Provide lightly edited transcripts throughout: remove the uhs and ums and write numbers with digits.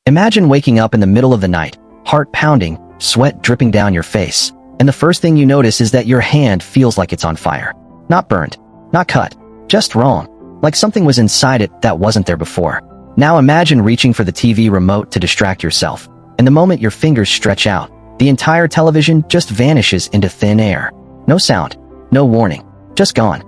Imagine waking up in the middle of the night, heart pounding, sweat dripping down your face, and the first thing you notice is that your hand feels like it's on fire. Not burned, not cut, just wrong, like something was inside it that wasn't there before. Now imagine reaching for the TV remote to distract yourself, and the moment your fingers stretch out, the entire television just vanishes into thin air. No sound, no warning, just gone.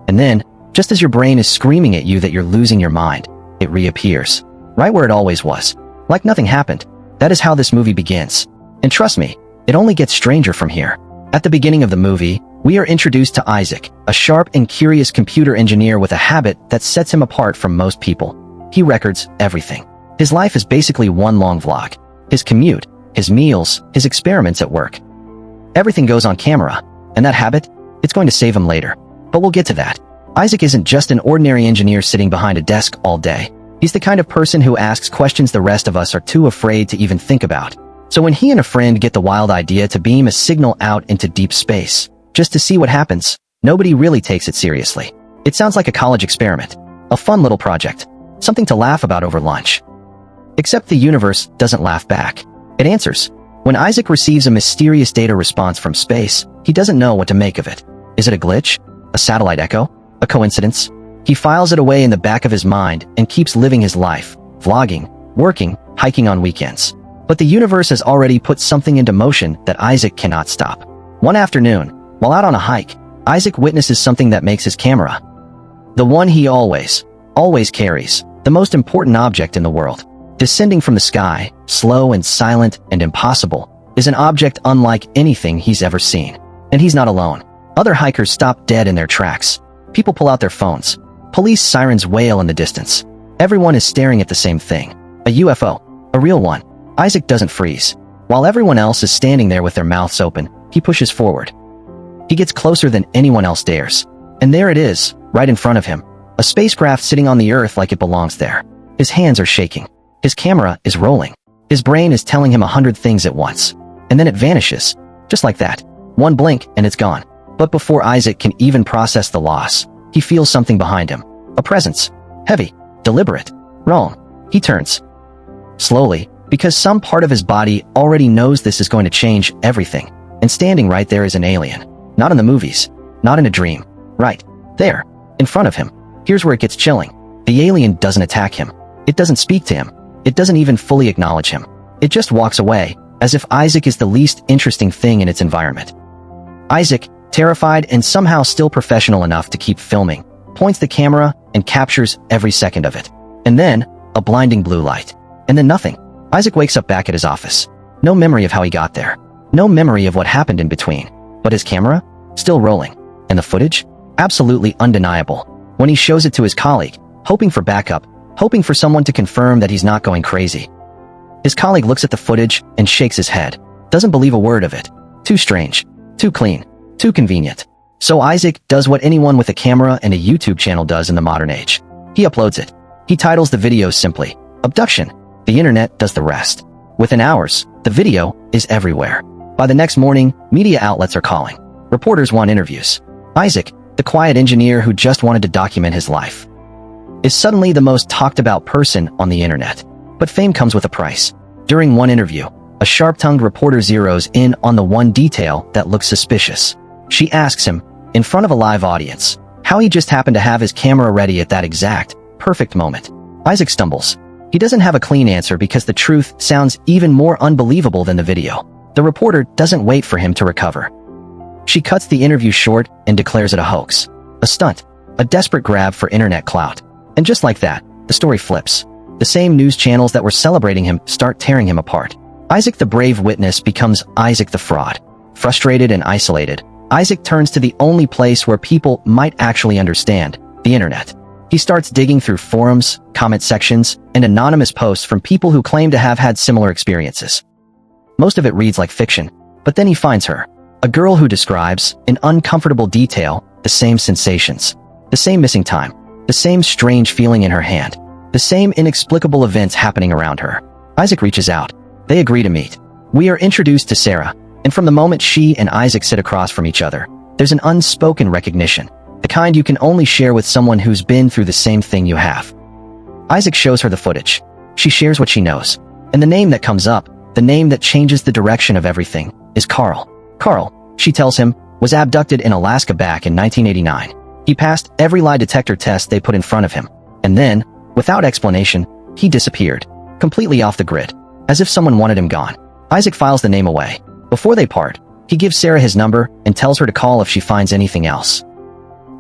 And then, just as your brain is screaming at you that you're losing your mind, it reappears, right where it always was, like nothing happened. That is how this movie begins. And trust me, it only gets stranger from here. At the beginning of the movie, we are introduced to Isaac, a sharp and curious computer engineer with a habit that sets him apart from most people. He records everything. His life is basically one long vlog. His commute, his meals, his experiments at work. Everything goes on camera, and that habit, it's going to save him later. But we'll get to that. Isaac isn't just an ordinary engineer sitting behind a desk all day. He's the kind of person who asks questions the rest of us are too afraid to even think about. So when he and a friend get the wild idea to beam a signal out into deep space, just to see what happens, nobody really takes it seriously. It sounds like a college experiment, a fun little project, something to laugh about over lunch. Except the universe doesn't laugh back. It answers. When Isaac receives a mysterious data response from space, he doesn't know what to make of it. Is it a glitch? A satellite echo? A coincidence? He files it away in the back of his mind and keeps living his life, vlogging, working, hiking on weekends. But the universe has already put something into motion that Isaac cannot stop. One afternoon, while out on a hike, Isaac witnesses something that makes his camera, the one he always carries, the most important object in the world, descending from the sky, slow and silent and impossible, is an object unlike anything he's ever seen. And he's not alone. Other hikers stop dead in their tracks. People pull out their phones. Police sirens wail in the distance. Everyone is staring at the same thing. A UFO. A real one. Isaac doesn't freeze. While everyone else is standing there with their mouths open, he pushes forward. He gets closer than anyone else dares. And there it is, right in front of him. A spacecraft sitting on the Earth like it belongs there. His hands are shaking. His camera is rolling. His brain is telling him 100 things at once. And then it vanishes. Just like that. One blink and it's gone. But before Isaac can even process the loss, he feels something behind him. A presence. Heavy. Deliberate. Wrong. He turns. Slowly, because some part of his body already knows this is going to change everything. And standing right there is an alien. Not in the movies. Not in a dream. Right. There. In front of him. Here's where it gets chilling. The alien doesn't attack him. It doesn't speak to him. It doesn't even fully acknowledge him. It just walks away, as if Isaac is the least interesting thing in its environment. Isaac, terrified and somehow still professional enough to keep filming, points the camera and captures every second of it. And then, a blinding blue light. And then nothing. Isaac wakes up back at his office. No memory of how he got there. No memory of what happened in between. But his camera? Still rolling. And the footage? Absolutely undeniable. When he shows it to his colleague, hoping for backup, hoping for someone to confirm that he's not going crazy. His colleague looks at the footage and shakes his head. Doesn't believe a word of it. Too strange. Too clean. Too convenient. So Isaac does what anyone with a camera and a YouTube channel does in the modern age. He uploads it. He titles the video simply, Abduction. The internet does the rest. Within hours, the video is everywhere. By the next morning, media outlets are calling. Reporters want interviews. Isaac, the quiet engineer who just wanted to document his life, is suddenly the most talked about person on the internet. But fame comes with a price. During one interview, a sharp-tongued reporter zeroes in on the one detail that looks suspicious. She asks him, in front of a live audience, how he just happened to have his camera ready at that exact, perfect moment. Isaac stumbles. He doesn't have a clean answer because the truth sounds even more unbelievable than the video. The reporter doesn't wait for him to recover. She cuts the interview short and declares it a hoax. A stunt. A desperate grab for internet clout. And just like that, the story flips. The same news channels that were celebrating him start tearing him apart. Isaac the brave witness becomes Isaac the fraud. Frustrated and isolated, Isaac turns to the only place where people might actually understand, the internet. He starts digging through forums, comment sections, and anonymous posts from people who claim to have had similar experiences. Most of it reads like fiction, but then he finds her. A girl who describes, in uncomfortable detail, the same sensations. The same missing time. The same strange feeling in her hand. The same inexplicable events happening around her. Isaac reaches out. They agree to meet. We are introduced to Sarah, and from the moment she and Isaac sit across from each other, there's an unspoken recognition. The kind you can only share with someone who's been through the same thing you have. Isaac shows her the footage. She shares what she knows. And the name that comes up, the name that changes the direction of everything, is Carl. Carl, she tells him, was abducted in Alaska back in 1989. He passed every lie detector test they put in front of him. And then, without explanation, he disappeared, completely off the grid, as if someone wanted him gone. Isaac files the name away. Before they part, he gives Sarah his number and tells her to call if she finds anything else.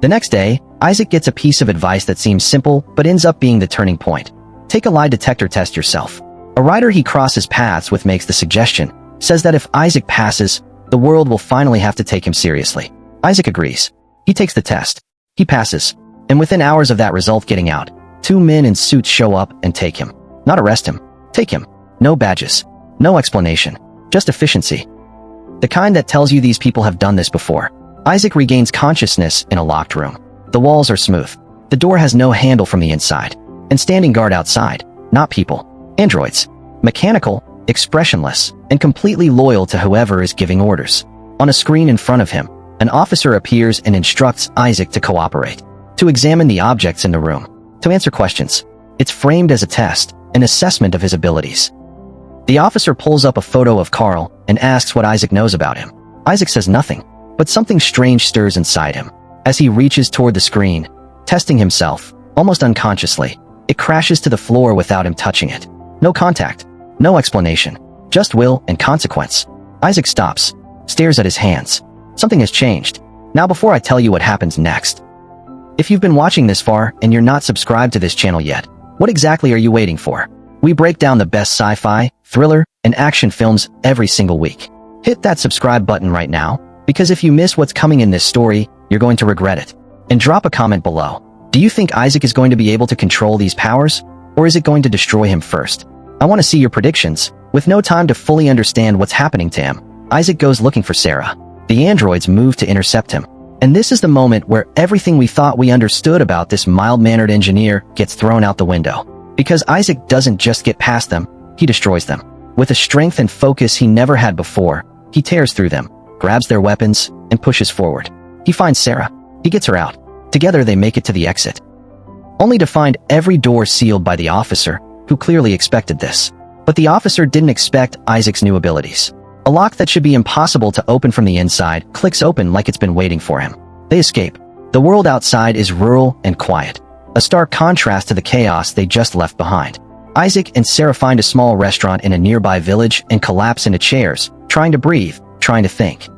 The next day, Isaac gets a piece of advice that seems simple but ends up being the turning point. Take a lie detector test yourself. A writer he crosses paths with makes the suggestion, says that if Isaac passes, the world will finally have to take him seriously. Isaac agrees. He takes the test. He passes. And within hours of that result getting out, 2 men in suits show up and take him. Not arrest him. Take him. No badges. No explanation. Just efficiency. The kind that tells you these people have done this before. Isaac regains consciousness in a locked room. The walls are smooth. The door has no handle from the inside. And standing guard outside. Not people. Androids. Mechanical, expressionless, and completely loyal to whoever is giving orders. On a screen in front of him, an officer appears and instructs Isaac to cooperate. To examine the objects in the room. To answer questions. It's framed as a test, an assessment of his abilities. The officer pulls up a photo of Carl and asks what Isaac knows about him. Isaac says nothing, but something strange stirs inside him. As he reaches toward the screen, testing himself, almost unconsciously, it crashes to the floor without him touching it. No contact, no explanation, just will and consequence. Isaac stops, stares at his hands. Something has changed. Now before I tell you what happens next. If you've been watching this far and you're not subscribed to this channel yet, what exactly are you waiting for? We break down the best sci-fi, thriller, and action films every single week. Hit that subscribe button right now, because if you miss what's coming in this story, you're going to regret it. And drop a comment below. Do you think Isaac is going to be able to control these powers, or is it going to destroy him first? I want to see your predictions. With no time to fully understand what's happening to him, Isaac goes looking for Sarah. The androids move to intercept him. And this is the moment where everything we thought we understood about this mild-mannered engineer gets thrown out the window. Because Isaac doesn't just get past them, he destroys them. With a strength and focus he never had before, he tears through them, grabs their weapons, and pushes forward. He finds Sarah. He gets her out. Together they make it to the exit. Only to find every door sealed by the officer, who clearly expected this. But the officer didn't expect Isaac's new abilities. A lock that should be impossible to open from the inside clicks open like it's been waiting for him. They escape. The world outside is rural and quiet. A stark contrast to the chaos they just left behind. Isaac and Sarah find a small restaurant in a nearby village and collapse into chairs, trying to breathe, trying to think.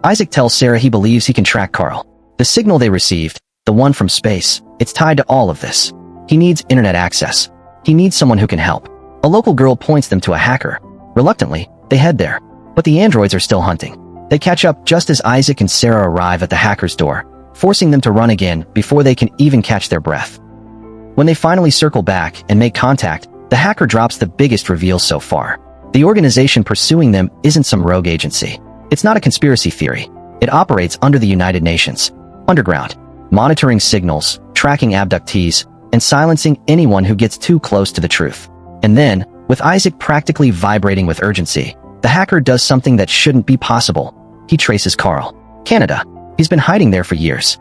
Isaac tells Sarah he believes he can track Carl. The signal they received, the one from space, it's tied to all of this. He needs internet access. He needs someone who can help. A local girl points them to a hacker. Reluctantly, they head there. But the androids are still hunting. They catch up just as Isaac and Sarah arrive at the hacker's door, forcing them to run again before they can even catch their breath. When they finally circle back and make contact, the hacker drops the biggest reveal so far. The organization pursuing them isn't some rogue agency. It's not a conspiracy theory. It operates under the United Nations, underground, monitoring signals, tracking abductees, and silencing anyone who gets too close to the truth. And then, with Isaac practically vibrating with urgency, the hacker does something that shouldn't be possible. He traces Carl. Canada. He's been hiding there for years.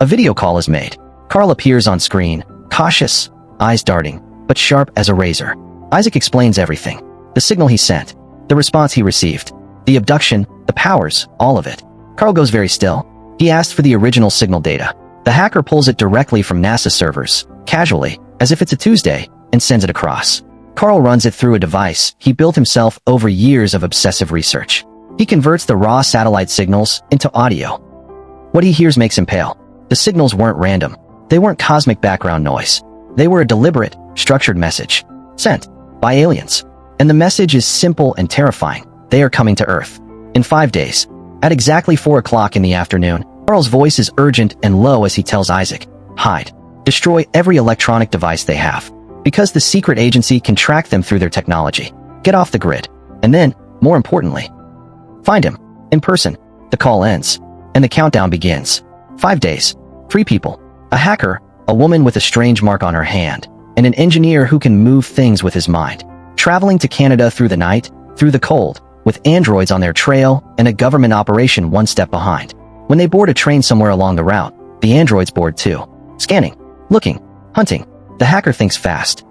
A video call is made. Carl appears on screen, cautious, eyes darting, but sharp as a razor. Isaac explains everything. The signal he sent, the response he received, the abduction, the powers, all of it. Carl goes very still. He asked for the original signal data. The hacker pulls it directly from NASA servers, casually, as if it's a Tuesday, and sends it across. Carl runs it through a device he built himself over years of obsessive research. He converts the raw satellite signals into audio. What he hears makes him pale. The signals weren't random. They weren't cosmic background noise. They were a deliberate, structured message, sent by aliens. And the message is simple and terrifying. They are coming to Earth. In 5 days. At exactly 4 o'clock in the afternoon, Carl's voice is urgent and low as he tells Isaac, hide. Destroy every electronic device they have. Because the secret agency can track them through their technology. Get off the grid. And then, more importantly, find him. In person. The call ends. And the countdown begins. 5 days. 3 people. A hacker, a woman with a strange mark on her hand, and an engineer who can move things with his mind. Traveling to Canada through the night, through the cold, with androids on their trail and a government operation one step behind. When they board a train somewhere along the route, the androids board too. Scanning, looking, hunting. The hacker thinks fast.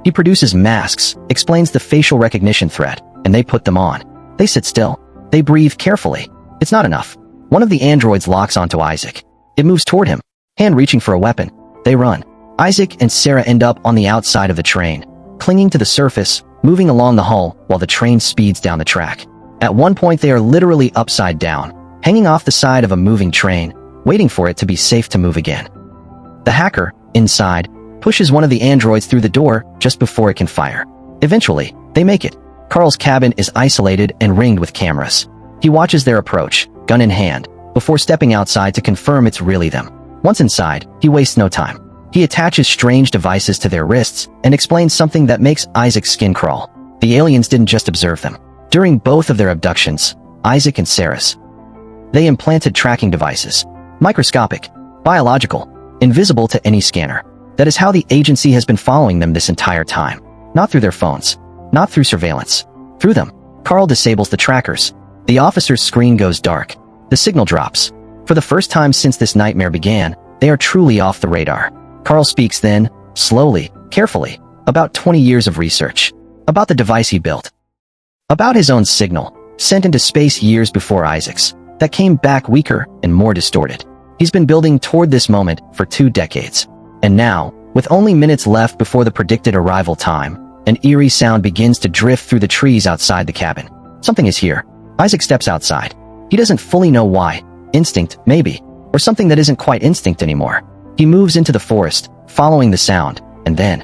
He produces masks, explains the facial recognition threat, and they put them on. They sit still. They breathe carefully. It's not enough. One of the androids locks onto Isaac. It moves toward him, hand reaching for a weapon. They run. Isaac and Sarah end up on the outside of the train, clinging to the surface, moving along the hull while the train speeds down the track. At one point they are literally upside down, hanging off the side of a moving train, waiting for it to be safe to move again. The hacker, inside, pushes one of the androids through the door just before it can fire. Eventually, they make it. Carl's cabin is isolated and ringed with cameras. He watches their approach, gun in hand, before stepping outside to confirm it's really them. Once inside, he wastes no time. He attaches strange devices to their wrists and explains something that makes Isaac's skin crawl. The aliens didn't just observe them. During both of their abductions, Isaac and Sarah's, they implanted tracking devices. Microscopic, biological, invisible to any scanner. That is how the agency has been following them this entire time. Not through their phones. Not through surveillance. Through them. Carl disables the trackers. The officer's screen goes dark. The signal drops. For the first time since this nightmare began, they are truly off the radar. Carl speaks then, slowly, carefully, about 20 years of research. About the device he built. About his own signal, sent into space years before Isaac's, that came back weaker and more distorted. He's been building toward this moment for 2 decades. And now, with only minutes left before the predicted arrival time, an eerie sound begins to drift through the trees outside the cabin. Something is here. Isaac steps outside. He doesn't fully know why. Instinct, maybe. Or something that isn't quite instinct anymore. He moves into the forest, following the sound, and then,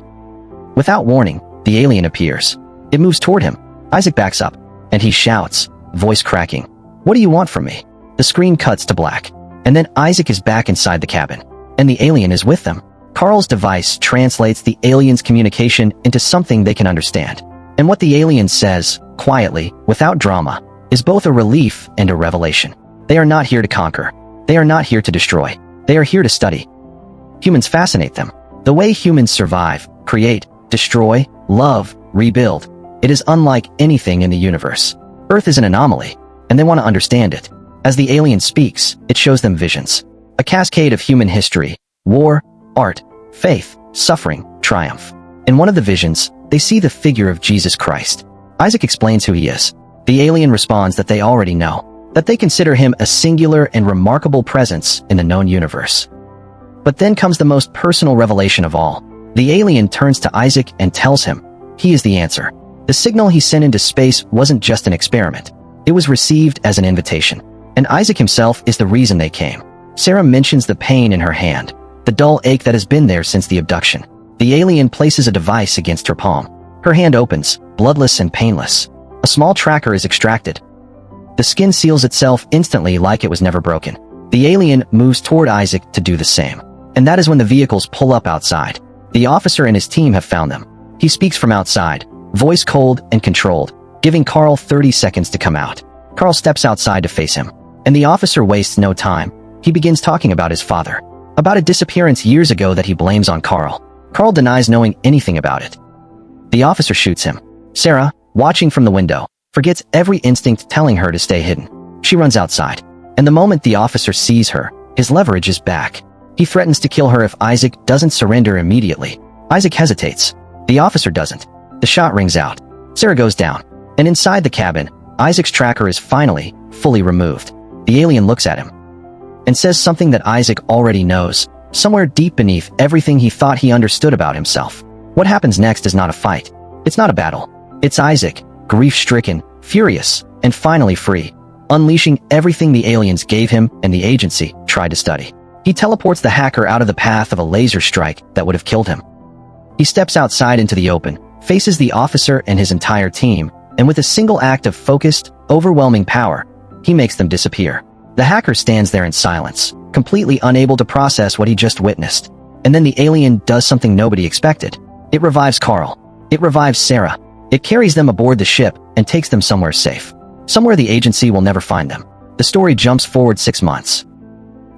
without warning, the alien appears. It moves toward him. Isaac backs up, and he shouts, voice cracking, "What do you want from me?" The screen cuts to black, and then Isaac is back inside the cabin, and the alien is with them. Carl's device translates the alien's communication into something they can understand. And what the alien says, quietly, without drama, is both a relief and a revelation. They are not here to conquer. They are not here to destroy. They are here to study. Humans fascinate them. The way humans survive, create, destroy, love, rebuild. It is unlike anything in the universe. Earth is an anomaly, and they want to understand it. As the alien speaks, it shows them visions. A cascade of human history, war, art, faith, suffering, triumph. In one of the visions, they see the figure of Jesus Christ. Isaac explains who he is. The alien responds that they already know, that they consider him a singular and remarkable presence in the known universe. But then comes the most personal revelation of all. The alien turns to Isaac and tells him he is the answer. The signal he sent into space wasn't just an experiment. It was received as an invitation. And Isaac himself is the reason they came. Sarah mentions the pain in her hand, the dull ache that has been there since the abduction. The alien places a device against her palm. Her hand opens, bloodless and painless. A small tracker is extracted. The skin seals itself instantly like it was never broken. The alien moves toward Isaac to do the same. And that is when the vehicles pull up outside. The officer and his team have found them. He speaks from outside, voice cold and controlled, giving Carl 30 seconds to come out. Carl steps outside to face him. And the officer wastes no time. He begins talking about his father. About a disappearance years ago that he blames on Carl. Carl denies knowing anything about it. The officer shoots him. Sarah, watching from the window, forgets every instinct telling her to stay hidden. She runs outside. And the moment the officer sees her, his leverage is back. He threatens to kill her if Isaac doesn't surrender immediately. Isaac hesitates. The officer doesn't. The shot rings out. Sarah goes down. And inside the cabin, Isaac's tracker is finally, fully removed. The alien looks at him and says something that Isaac already knows, somewhere deep beneath everything he thought he understood about himself. What happens next is not a fight. It's not a battle. It's Isaac, grief-stricken, furious, and finally free, unleashing everything the aliens gave him and the agency tried to study. He teleports the hacker out of the path of a laser strike that would have killed him. He steps outside into the open, faces the officer and his entire team, and with a single act of focused, overwhelming power, he makes them disappear. The hacker stands there in silence, completely unable to process what he just witnessed. And then the alien does something nobody expected. It revives Carl. It revives Sarah. It carries them aboard the ship and takes them somewhere safe. Somewhere the agency will never find them. The story jumps forward 6 months.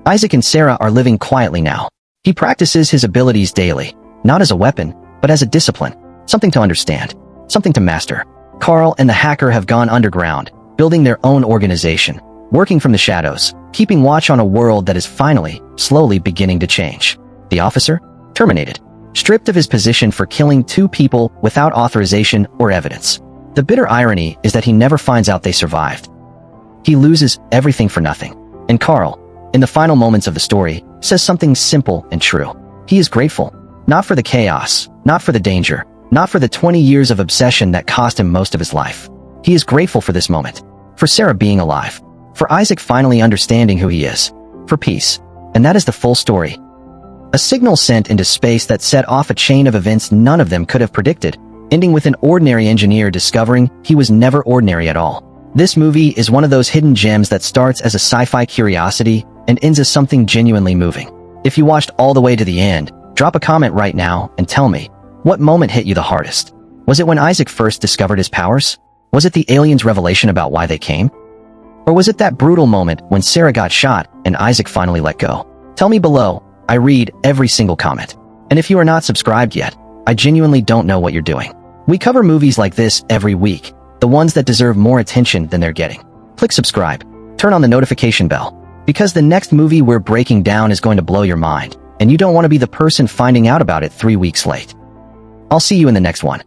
Isaac and Sarah are living quietly now. He practices his abilities daily, not as a weapon, but as a discipline. Something to understand. Something to master. Carl and the hacker have gone underground, building their own organization, working from the shadows, keeping watch on a world that is finally, slowly beginning to change. The officer? Terminated. stripped of his position for killing 2 people without authorization or evidence. The bitter irony is that he never finds out they survived. He loses everything for nothing. And Carl, in the final moments of the story, says something simple and true. He is grateful. Not for the chaos, not for the danger, not for the 20 years of obsession that cost him most of his life. He is grateful for this moment. For Sarah being alive. For Isaac finally understanding who he is. For peace. And that is the full story. A signal sent into space that set off a chain of events none of them could have predicted, ending with an ordinary engineer discovering he was never ordinary at all. This movie is one of those hidden gems that starts as a sci-fi curiosity and ends as something genuinely moving. If you watched all the way to the end, drop a comment right now and tell me, what moment hit you the hardest? Was it when Isaac first discovered his powers? Was it the aliens' revelation about why they came? Or was it that brutal moment when Sarah got shot and Isaac finally let go? Tell me below. I read every single comment. And if you are not subscribed yet, I genuinely don't know what you're doing. We cover movies like this every week, the ones that deserve more attention than they're getting. Click subscribe. Turn on the notification bell. Because the next movie we're breaking down is going to blow your mind, and you don't want to be the person finding out about it 3 weeks late. I'll see you in the next one.